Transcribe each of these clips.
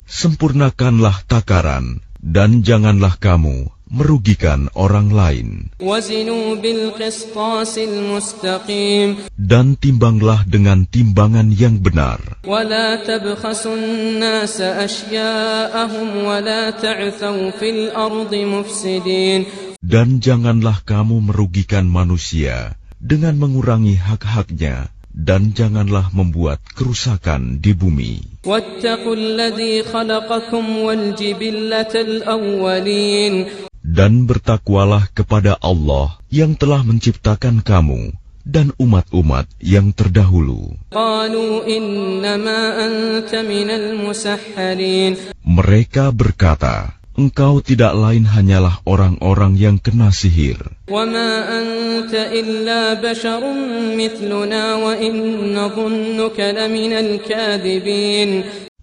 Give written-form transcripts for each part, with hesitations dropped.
Sempurnakanlah takaran, dan janganlah kamu merugikan orang lain. Dan timbanglah dengan timbangan yang benar. Dan janganlah kamu merugikan manusia dengan mengurangi hak-haknya, dan janganlah membuat kerusakan di bumi. Dan bertakwalah kepada Allah yang telah menciptakan kamu dan umat-umat yang terdahulu. Mereka berkata, engkau tidak lain hanyalah orang-orang yang kena sihir.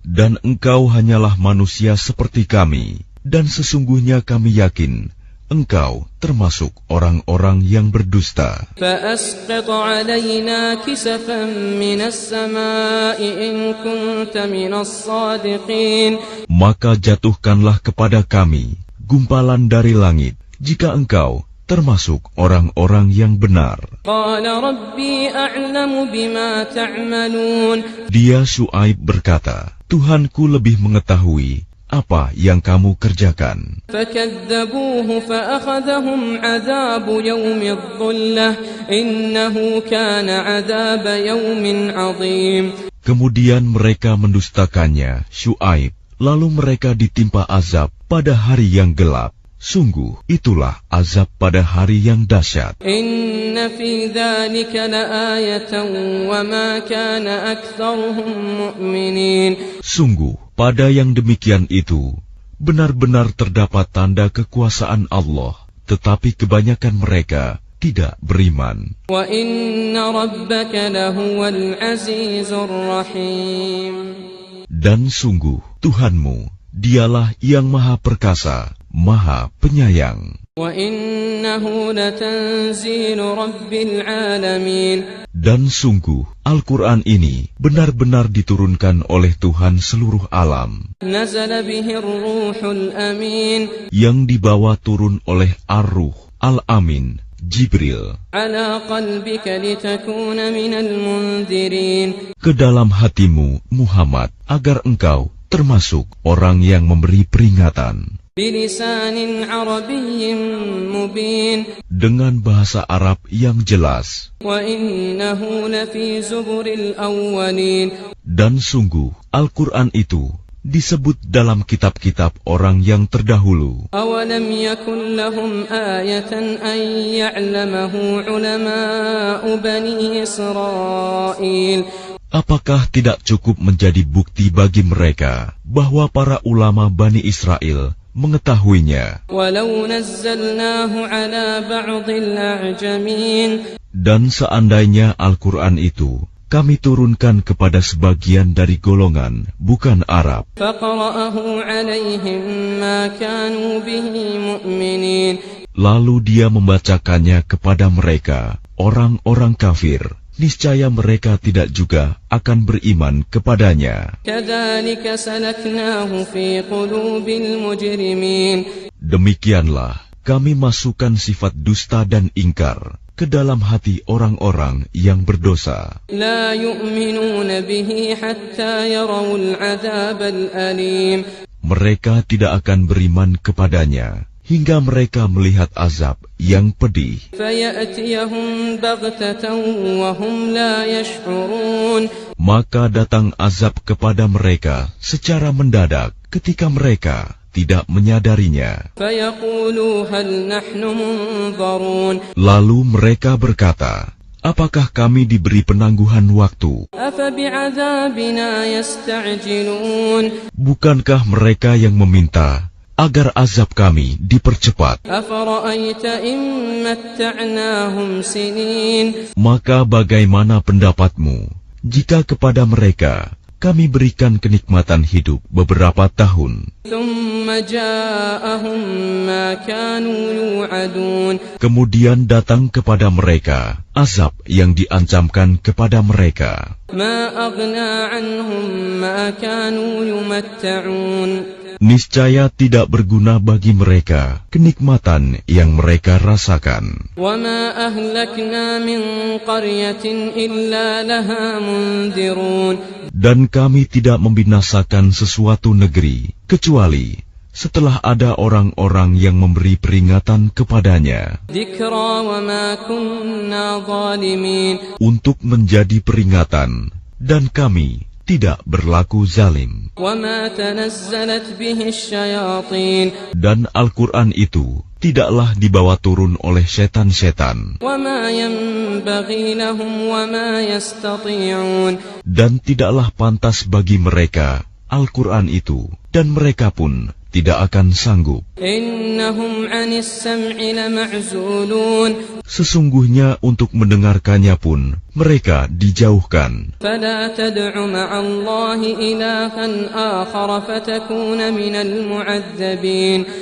Dan engkau hanyalah manusia seperti kami, dan sesungguhnya kami yakin engkau termasuk orang-orang yang berdusta. Maka jatuhkanlah kepada kami gumpalan dari langit, jika engkau termasuk orang-orang yang benar. Dia Syuaib berkata, Tuhanku lebih mengetahui apa yang kamu kerjakan. Kemudian mereka mendustakannya, Syuaib, lalu mereka ditimpa azab pada hari yang gelap. Sungguh, itulah azab pada hari yang dahsyat. Sungguh, pada yang demikian itu, benar-benar terdapat tanda kekuasaan Allah, tetapi kebanyakan mereka tidak beriman. Dan sungguh, Tuhanmu, dialah yang maha perkasa, maha penyayang. Dan sungguh, Al-Quran ini benar-benar diturunkan oleh Tuhan seluruh alam, yang dibawa turun oleh Ar-Ruh Al-Amin, Jibril, ke dalam hatimu, Muhammad, agar engkau termasuk orang yang memberi peringatan. Dengan bahasa Arab yang jelas. Dan sungguh, Al-Quran itu disebut dalam kitab-kitab orang yang terdahulu. Apakah tidak cukup menjadi bukti bagi mereka bahwa para ulama Bani Israel mengetahuinya? Dan seandainya Al-Quran itu kami turunkan kepada sebagian dari golongan bukan Arab, lalu dia membacakannya kepada mereka, orang-orang kafir, niscaya mereka tidak juga akan beriman kepadanya. Demikianlah kami masukkan sifat dusta dan ingkar ke dalam hati orang-orang yang berdosa. Mereka tidak akan beriman kepadanya hingga mereka melihat azab yang pedih. Maka datang azab kepada mereka secara mendadak ketika mereka tidak menyadarinya. Lalu mereka berkata, apakah kami diberi penangguhan waktu? Bukankah mereka yang meminta agar azab kami dipercepat? Maka bagaimana pendapatmu jika kepada mereka kami berikan kenikmatan hidup beberapa tahun. Kemudian datang kepada mereka azab yang diancamkan kepada mereka. Niscaya tidak berguna bagi mereka kenikmatan yang mereka rasakan. Dan kami tidak membinasakan sesuatu negeri kecuali setelah ada orang-orang yang memberi peringatan kepadanya untuk menjadi peringatan, dan kami tidak berlaku zalim. Dan Al-Quran itu tidaklah dibawa turun oleh setan-setan, dan tidaklah pantas bagi mereka Al-Quran itu, dan mereka pun tidak akan sanggup. Sesungguhnya untuk mendengarkannya pun mereka dijauhkan.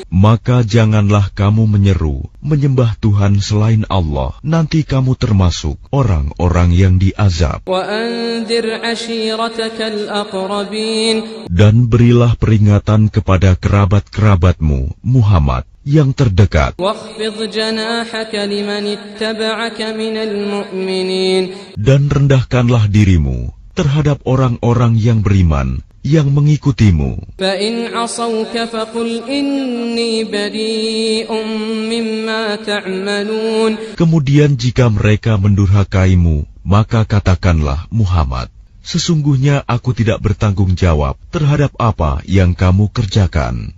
Maka janganlah kamu menyembah Tuhan selain Allah, nanti kamu termasuk orang-orang yang diazab. Dan berilah peringatan kepada kerabat-kerabatmu Muhammad yang terdekat. Dan rendahkanlah dirimu terhadap orang-orang yang beriman yang mengikutimu. Kemudian jika mereka mendurhakaimu, maka katakanlah Muhammad, sesungguhnya aku tidak bertanggung jawab terhadap apa yang kamu kerjakan.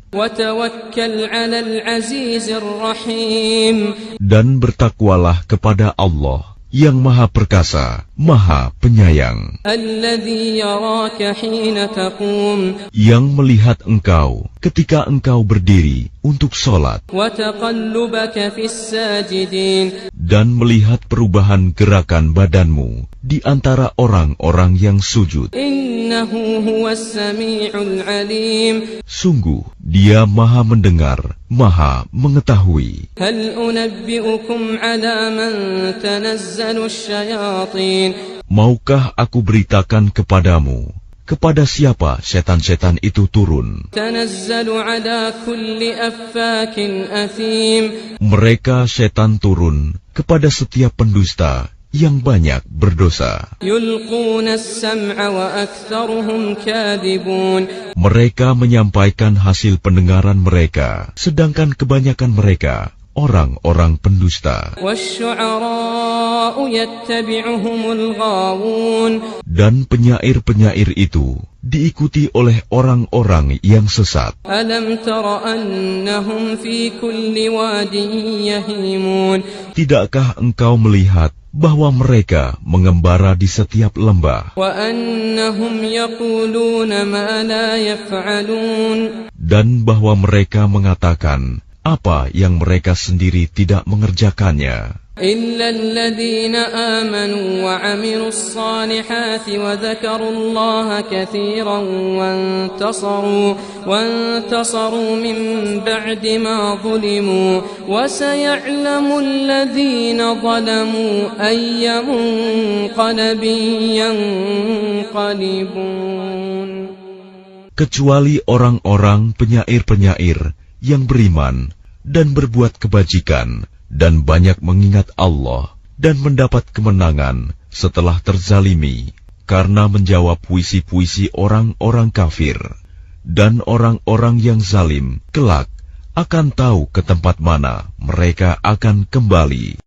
Dan bertakwalah kepada Allah yang Maha Perkasa, Maha Penyayang, yang melihat engkau ketika engkau berdiri untuk sholat, dan melihat perubahan gerakan badanmu di antara orang-orang yang sujud. Sungguh, Dia Maha mendengar, Maha mengetahui. Maukah aku beritakan kepadamu kepada siapa setan-setan itu turun? Mereka setan turun kepada setiap pendusta yang banyak berdosa. Mereka menyampaikan hasil pendengaran mereka, sedangkan kebanyakan mereka orang-orang pendusta. Dan penyair-penyair itu diikuti oleh orang-orang yang sesat. Tidakkah engkau melihat bahwa mereka mengembara di setiap lembah, dan bahwa mereka mengatakan apa yang mereka sendiri tidak mengerjakannya. إلا الذين آمنوا وعملوا الصالحات وذكروا الله كثيرا وانتصروا من بعد ما ظلموا وسيعلم الذين ظلموا أي منقلب ينقلبون. Kecuali orang-orang penyair-penyair yang beriman dan berbuat kebajikan dan banyak mengingat Allah dan mendapat kemenangan setelah terzalimi karena menjawab puisi-puisi orang-orang kafir. Dan orang-orang yang zalim kelak akan tahu ke tempat mana mereka akan kembali.